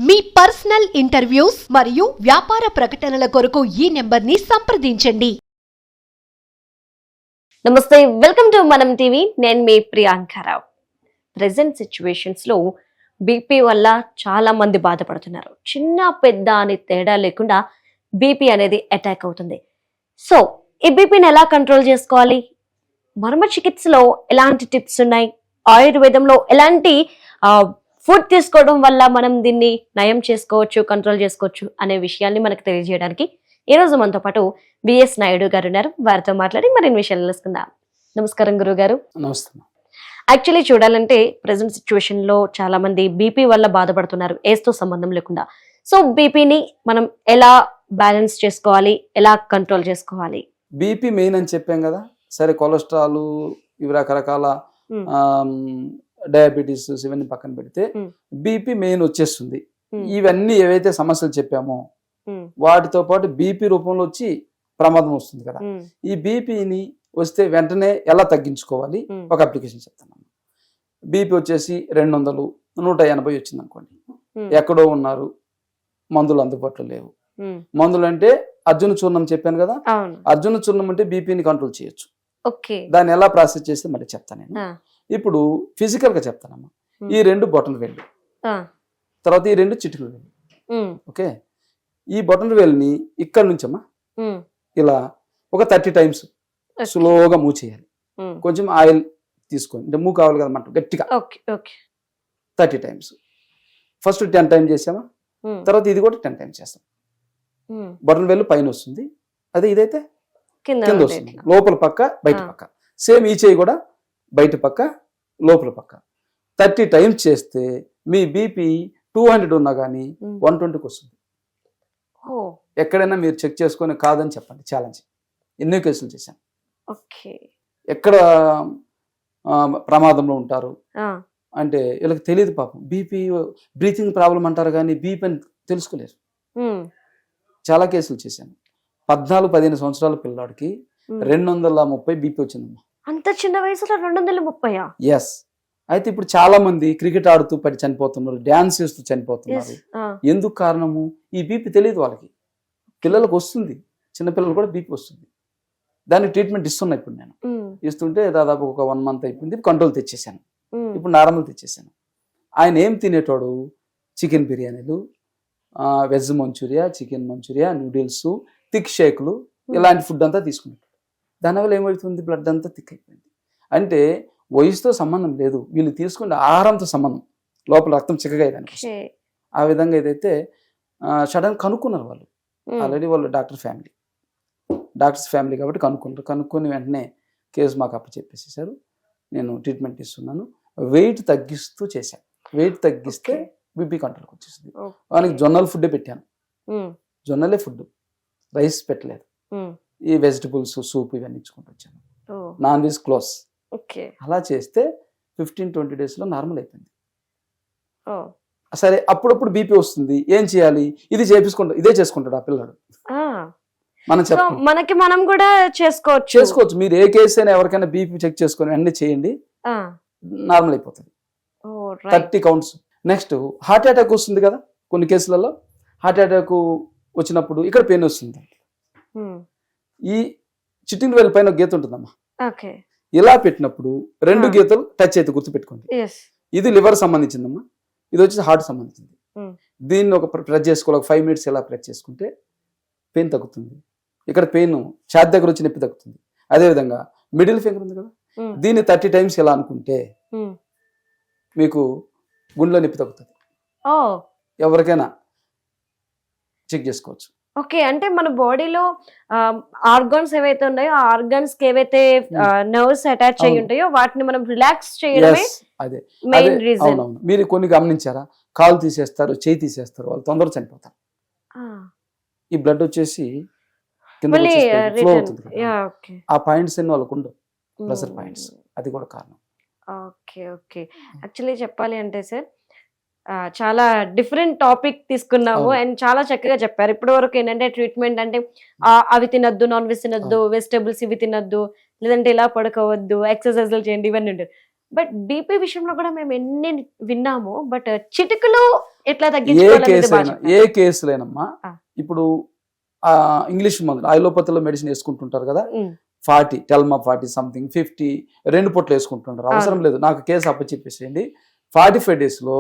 మీ personal interviews మరియు వ్యాపార ప్రకటనల కొరకు ఈ నెంబర్ని సంప్రదించండి. నమస్తే, వెల్కమ్ టు మనం టీవీ. నేను మీ Priyanka Rao. Present situations low BP వల్ల చాలా మంది బాధపడుతున్నారు. చిన్న పెద్ద అని తేడా లేకుండా బీపీ అనేది అటాక్ అవుతుంది. సో ఈ బీపీని ఎలా కంట్రోల్ చేసుకోవాలి? మర్మ చికిత్సలో ఎలాంటి టిప్స్ ఉన్నాయి? ఆయుర్వేదంలో ఎలాంటి ఫుడ్ తీసుకోవడం వల్ల మనం దీన్ని నయం చేసుకోవచ్చు, కంట్రోల్ చేసుకోవచ్చు అనే విషయాన్ని మనకు తెలియజేయడానికి ఈ రోజు మనతో పాటు బిఎస్ నాయుడు గారు ఉన్నారు. వారితో మాట్లాడి మరిన్ని విషయాలు తెలుసుకుందాం. నమస్కారం గురువు గారు. నమస్తే. యాక్చువల్లీ చూడాలంటే ప్రెసెంట్ సిచ్యువేషన్ లో చాలా మంది బీపీ వల్ల బాధపడుతున్నారు, ఏజ్ తో సంబంధం లేకుండా. సో బీపీని మనం ఎలా బ్యాలెన్స్ చేసుకోవాలి, ఎలా కంట్రోల్ చేసుకోవాలి? బీపీ మెయిన్ అని చెప్పాం కదా. సరే, కొలెస్ట్రాల్ ఇవి రకరకాల డయాబెటీస్ ఇవన్నీ పక్కన పెడితే బీపీ మెయిన్ వచ్చేస్తుంది. ఇవన్నీ ఏవైతే సమస్యలు చెప్పామో వాటితో పాటు బీపీ రూపంలో వచ్చి ప్రమాదం వస్తుంది కదా. ఈ బీపీని వస్తే వెంటనే ఎలా తగ్గించుకోవాలి ఒక అప్లికేషన్ చెప్తాను. బీపీ వచ్చేసి 200, 180 వచ్చింది అనుకోండి. ఎక్కడో ఉన్నారు, మందులు అందుబాటులో లేవు. మందులు అంటే అర్జున చూర్ణం చెప్పాను కదా. అర్జున చూర్ణం అంటే బీపీని కంట్రోల్ చేయొచ్చు. దాన్ని ఎలా ప్రాసెస్ చేస్తే మళ్ళీ చెప్తాను నేను. ఇప్పుడు ఫిజికల్ గా చెప్తానమ్మా. ఈ 2 బొటన వేళ్ళు, తర్వాత ఈ 2 చిటికల వేళ్ళు. ఓకే, ఈ బొటన వేలుని ఇక్కడ నుంచి అమ్మా ఇలా ఒక 30 టైమ్స్ స్లోగా మూవ్ చేయాలి. కొంచెం ఆయిల్ తీసుకొని, అంటే మూవ్ కావాలి కదా మనకు గట్టిగా. 30 టైమ్స్. ఫస్ట్ 10 టైమ్స్ చేసామా, తర్వాత ఇది కూడా 10 టైమ్స్ చేస్తాం. బొటన వేలు పైన వస్తుంది, అదే ఇదైతే కింద వస్తుంది. లోపల పక్క బయట పక్క. సేమ్ ఈ చేయి కూడా బయట పక్క లోపల పక్క. 30 టైమ్స్ చేస్తే మీ బీపీ 200 ఉన్నా కానీ 120కి వస్తుంది. ఎక్కడైనా మీరు చెక్ చేసుకొని కాదని చెప్పండి. ఛాలెంజ్. ఎన్నో కేసులు చేశాను. ఎక్కడ ప్రమాదంలో ఉంటారు అంటే వీళ్ళకి తెలియదు పాపం. బీపీ బ్రీతింగ్ ప్రాబ్లం అంటారు కానీ బీపీ అని తెలుసుకోలేరు. చాలా కేసులు చేశాను. 14-15 సంవత్సరాల పిల్లాడికి 230 బీపీ వచ్చిందమ్మా. అంత చిన్న వయసులో 230? ఎస్. అయితే ఇప్పుడు చాలా మంది క్రికెట్ ఆడుతూ పడి చనిపోతున్నారు, డాన్స్ చేస్తూ చనిపోతున్నారు. ఎందుకు కారణము? ఈ బీపీ తెలియదు వాళ్ళకి. పిల్లలకు వస్తుంది, చిన్నపిల్లలు కూడా బీపీ వస్తుంది. దానికి ట్రీట్మెంట్ ఇస్తున్నా ఇప్పుడు నేను. ఇస్తుంటే దాదాపు ఒక 1 మంత్ అయిపోయింది. కంట్రోల్ తెచ్చేసాను, ఇప్పుడు నార్మల్ తెచ్చేసాను. ఆయన ఏం తినేటోడు? చికెన్ బిర్యానీలు, veg manchurian, chicken manchurian, noodles, thick షేకులు, ఇలాంటి ఫుడ్ అంతా తీసుకునేటోడు. దానివల్ల ఏమవుతుంది? బ్లడ్ అంతా థిక్ అయిపోయింది. అంటే వయసుతో సంబంధం లేదు, వీళ్ళు తీసుకునే ఆహారంతో సంబంధం. లోపల రక్తం చిక్కగా అయ్యేదానికి. ఆ విధంగా ఏదైతే సడన్ కనుక్కున్నారు వాళ్ళు. ఆల్రెడీ వాళ్ళు డాక్టర్స్ ఫ్యామిలీ కాబట్టి కనుక్కొని వెంటనే కేసు మాకు అప్పచెప్పేసేసారు. నేను ట్రీట్మెంట్ ఇస్తున్నాను. వెయిట్ తగ్గిస్తూ చేశాను. వెయిట్ తగ్గిస్తే బీపీ కంట్రోల్కి వచ్చేసింది. వాళ్ళకి జొన్నల ఫుడ్డే పెట్టాను. జొన్నలే ఫుడ్, రైస్ పెట్టలేదు. ఈ వెజిటబుల్స్, సూప్ ఇవన్నీ ఇచ్చుకుంటూ వచ్చాను. Non veg close. అలా చేస్తే 15-20 డేస్లో నార్మల్ అయిపోయింది. సరే, అప్పుడప్పుడు బీపీ వస్తుంది, ఏం చేయాలి? ఇదే చేసుకుంటాడు ఆ పిల్లడు. మనం మనకి మనం కూడా చేసుకోవచ్చు. మీరు ఏ కేసు అయినా ఎవరికైనా బీపీ చెక్ చేసుకొని అన్ని చేయండి, నార్మల్ అయిపోతుంది. 30 కౌంట్స్. నెక్స్ట్ హార్ట్ అటాక్ వస్తుంది కదా. కొన్ని కేసులలో హార్ట్ అటాక్ వచ్చినప్పుడు ఇక్కడ పెయిన్ వస్తుంది. ఈ చిటిన్ వేలు పైన గీత ఉంటుందమ్మా. ఇలా పెట్టినప్పుడు 2 గీతలు టచ్ అయితే గుర్తుపెట్టుకోండి. ఇది లివర్ సంబంధించిందమ్మా, ఇది వచ్చి హార్ట్ సంబంధించింది. దీన్ని ఒక ప్రెస్ చేసుకోవాలి. ఒక 5 మినిట్స్ ఎలా ప్రెస్ చేసుకుంటే పెయిన్ తగ్గుతుంది. ఇక్కడ పెయిన్ ఛాతీ దగ్గర వచ్చి నొప్పి తగ్గుతుంది. అదేవిధంగా మిడిల్ ఫింగర్ ఉంది కదా, దీన్ని 30 టైమ్స్ ఎలా అనుకుంటే మీకు గుండెలో నొప్పి తగ్గుతుంది. ఎవరికైనా చెక్ చేసుకోవచ్చు. ఓకే, అంటే మన బాడీలో ఆర్గాన్స్ ఏవైతే ఉన్నాయో ఆ ఆర్గాన్స్ కి ఏవైతే నర్వ్స్ అటాచ్ అయ్యి ఉంటాయో వాటిని మనం రిలాక్స్ చేయడమే మెయిన్ రీజన్. మీరు కొన్ని గమనించారా? కాలు తీసేస్తారు, చేయి తీసేస్తారు, వాళ్ళు తొందరగా చనిపోతారు. ఈ బ్లడ్ వచ్చేసి ఫ్లో అవుతుంది. ఆ పాయింట్స్ అన్ని వాళ్ళకు ఉండవు, ప్రెషర్ పాయింట్స్. అది కూడా కారణం. ఓకే. యాక్చువల్లీ చెప్పాలి అంటే సార్, చాలా డిఫరెంట్ టాపిక్ తీసుకున్నాము అండ్ చాలా చక్కగా చెప్పారు. ఇప్పటి వరకు ఏంటంటే ట్రీట్మెంట్ అంటే అవి తినద్దు, నాన్ వెజ్ తినద్దు, వెజిటబుల్స్ ఇవి తినద్దు, లేదంటే ఇలా పడుకోవద్దు, ఎక్సర్సైజ్లు చేయండి, ఇవన్నీ ఉంటారు. బట్ బీపీ విషయంలో కూడా మేము ఎన్ని విన్నాము, బట్ చిటికలో ఎట్లా ఏ తగ్గించుకోవాలనేది కేసు బాగా అయినా చెప్పారు. ఏ కేసులైనమ్మా ఆ. ఇప్పుడు ఇంగ్లీష్ మందులు ఆయులోపతిలో మెడిసిన్ వేసుకుంటుంటారు కదా, ఉమ్, 40 టెల్మా 40 సంథింగ్ 50 2 పూటలు వేసుకుంటుంటారు. అవసరం అవును. లేదు, నాకు కేసు అప్పచెప్పేసేయండి, 45 days లో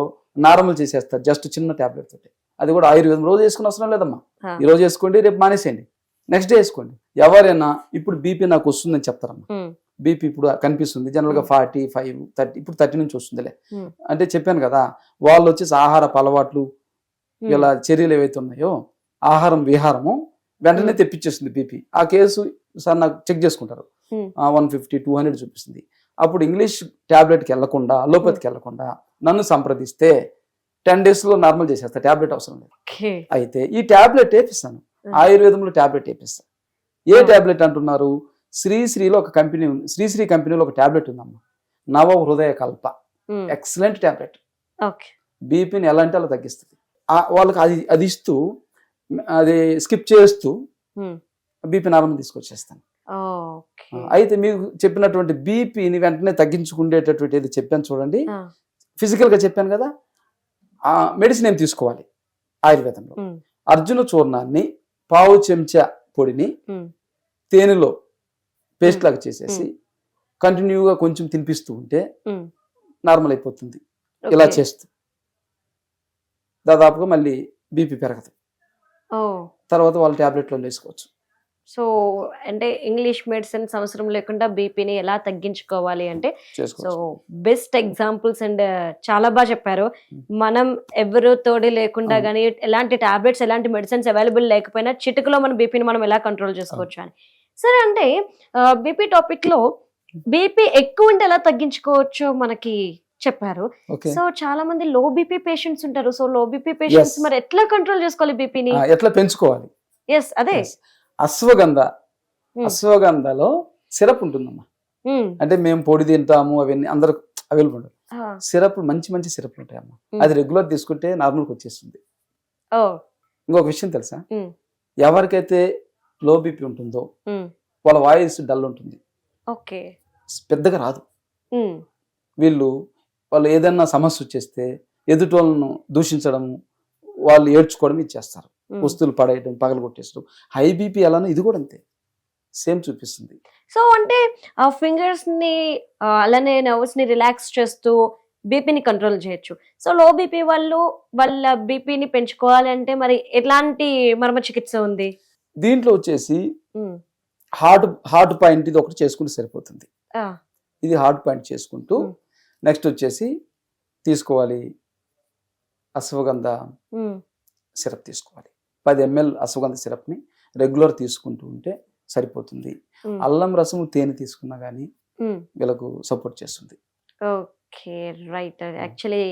నార్మల్ చేసేస్తారు జస్ట్ చిన్న టాబ్లెట్ తోటి. అది కూడా ఆయుర్వేదం రోజు వేసుకుని అవసరం లేదమ్మా. ఆ. ఈ రోజు వేసుకోండి, రేపు మానేసేయండి, నెక్స్ట్ డే వేసుకోండి. ఎవరైనా ఇప్పుడు బీపీ నాకు వస్తుందని చెప్తారమ్మా. ఉమ్, బీపీ ఇప్పుడు కనిపిస్తుంది జనరల్ గా 45, 30, ఇప్పుడు 30 నుంచి వస్తుందిలే ఉమ్, అంటే చెప్పాను కదా. వాళ్ళు వచ్చేసి ఆహారపు అలవాట్లు ఉమ్, ఇలా చర్యలు ఏవైతే ఉన్నాయో ఆహారం విహారము వెంటనే తెప్పించేస్తుంది బీపీ. ఆ కేసు సార్ నాకు చెక్ చేసుకుంటారు, ఉమ్, 150, 200 చూపిస్తుంది. అప్పుడు ఇంగ్లీష్ టాబ్లెట్కి వెళ్లకుండా అలోపతికి వెళ్లకుండా నన్ను సంప్రదిస్తే 10 days లో నార్మల్ చేసేస్తా, టాబ్లెట్ అవసరం లేదు. ఓకే. అయితే ఈ టాబ్లెట్ వేపిస్తాను, ఆయుర్వేదంలో టాబ్లెట్ వేపిస్తాను. ఏ టాబ్లెట్ అంటున్నారు? శ్రీశ్రీలో ఒక కంపెనీ ఉంది, శ్రీశ్రీ కంపెనీలో ఒక టాబ్లెట్ ఉందమ్మా, నవ హృదయ కల్ప. ఉమ్, ఎక్సలెంట్ టాబ్లెట్, ఓకే. బీపీని ఎలా అంటే అలా తగ్గిస్తుంది. వాళ్ళకి అది ఇస్తూ అది స్కిప్ చేస్తూ ఉమ్, బీపీ నార్మల్ తీసుకొచ్చేస్తాను. ఓకే. అయితే మీకు చెప్పినటువంటి బీపీని వెంటనే తగ్గించుకునేటటువంటి ఏది చెప్పాను చూడండి, ఆ, ఫిజికల్ గా చెప్పాను కదా. ఆ మెడిసిన్ ఏం తీసుకోవాలి ఆయుర్వేదంలో? ఉమ్, అర్జున చూర్ణాన్ని పావు చెంచా పొడిని ఉమ్, తేనెలో పేస్ట్ లాగా చేసేసి కంటిన్యూగా కొంచెం తినిపిస్తూ ఉంటే ఉమ్, నార్మల్ అయిపోతుంది. ఇలా ఓకే. చేస్తూ దాదాపుగా మళ్ళీ బీపీ పెరగదు. ఓ, తర్వాత వాళ్ళు టాబ్లెట్లో వేసుకోవచ్చు. సో అంటే ఇంగ్లీష్ మెడిసిన్స్ అవసరం లేకుండా బీపీని ఎలా తగ్గించుకోవాలి అంటే, సో చేసుకోవచ్చు. బెస్ట్ ఎగ్జాంపుల్స్ అండ్ చాలా బాగా చెప్పారు. మనం ఎవరు తోడి లేకుండా అవును. కానీ ఎలాంటి టాబ్లెట్స్ ఎలాంటి మెడిసిన్స్ అవైలబుల్ లేకపోయినా చిటికలో మన బీపీని మనం ఎలా కంట్రోల్ చేసుకోవచ్చు అని. సరే, అంటే బీపీ టాపిక్ లో బీపీ ఎక్కువ ఉంటే ఎలా తగ్గించుకోవచ్చో మనకి చెప్పారు. ఓకే, సో చాలా మంది లో బీపీ పేషెంట్స్ ఉంటారు. So low BP patients Yes. మరి ఎట్లా కంట్రోల్ చేసుకోవాలి బీపీని? ఎట్లా పెంచుకోవాలి? ఎస్, అదే. Yes. అశ్వగంధ, Hmm. అశ్వగంధలో సిరప్ ఉంటుందమ్మా. ఉమ్, అంటే మేము పొడి తింటాము, అవన్నీ అందరూ అవైలబుల్ ఉండదు. ఆ, సిరప్ మంచి మంచి సిరప్లు ఉంటాయమ్మా. Hmm. అది రెగ్యులర్ తీసుకుంటే నార్మల్కి వచ్చేస్తుంది. ఓ, ఇంకొక విషయం తెలుసా, ఉమ్, ఎవరికైతే లో బీపీ ఉంటుందో ఉమ్, వాళ్ళ వాయిస్ డల్ ఉంటుంది, ఓకే. పెద్దగా రాదు. ఉమ్, వాళ్ళు ఏదైనా సమస్య వచ్చేస్తే ఎదుటి వాళ్ళను దూషించడము, వాళ్ళు ఏడ్చుకోవడం ఇచ్చేస్తారు, ఉమ్. వస్తువులు పడేయడం, పగలగొట్టేసడం. హై బీపీ అలానే ఇది కూడా అంతే, సేమ్ చూపిస్తుంది. సో అంటే ఆ ఫింగర్స్ ని అలానే నర్వ్స్ ని రిలాక్స్ చేస్తూ బీపీని కంట్రోల్ చేయొచ్చు. సో లో బీపీ వాళ్ళు వాళ్ళ బీపీని పెంచుకోవాలంటే మరి ఎట్లాంటి మర్మ చికిత్స ఉంది? దీంట్లో వచ్చేసి ఉమ్, హార్ట్ పాయింట్ ఇది ఒకటి చేసుకుంటే సరిపోతుంది. ఆ, ఇది హార్ట్ పాయింట్ చేసుకుంటూ ఉమ్. నెక్స్ట్ వచ్చేసి తీసుకోవాలి అశ్వగంధ ఉమ్, సిరప్ తీసుకోవాలి. 10 ml అశ్వగంధ సిరప్ని రెగ్యులర్ తీసుకుంటూ ఉంటే సరిపోతుంది. ఉమ్, అల్లం రసము తేనె తీసుకున్నా కానీ ఉమ్. వీళ్ళకు సపోర్ట్ చేస్తుంది. Okay, right. యాక్చువల్లీ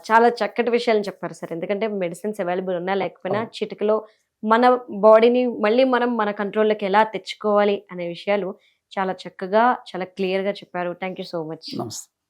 చాలా చక్కటి విషయాలు చెప్పారు సార్. ఎందుకంటే మెడిసిన్స్ అవైలబుల్ ఉన్నా లేకపోయినా అవును. చిటికలో మన బాడీని మళ్ళీ మనం మన కంట్రోల్లోకి ఎలా తెచ్చుకోవాలి అనే విషయాలు చాలా చక్కగా చాలా క్లియర్గా చెప్పారు. Thank you so much. నమస్తే.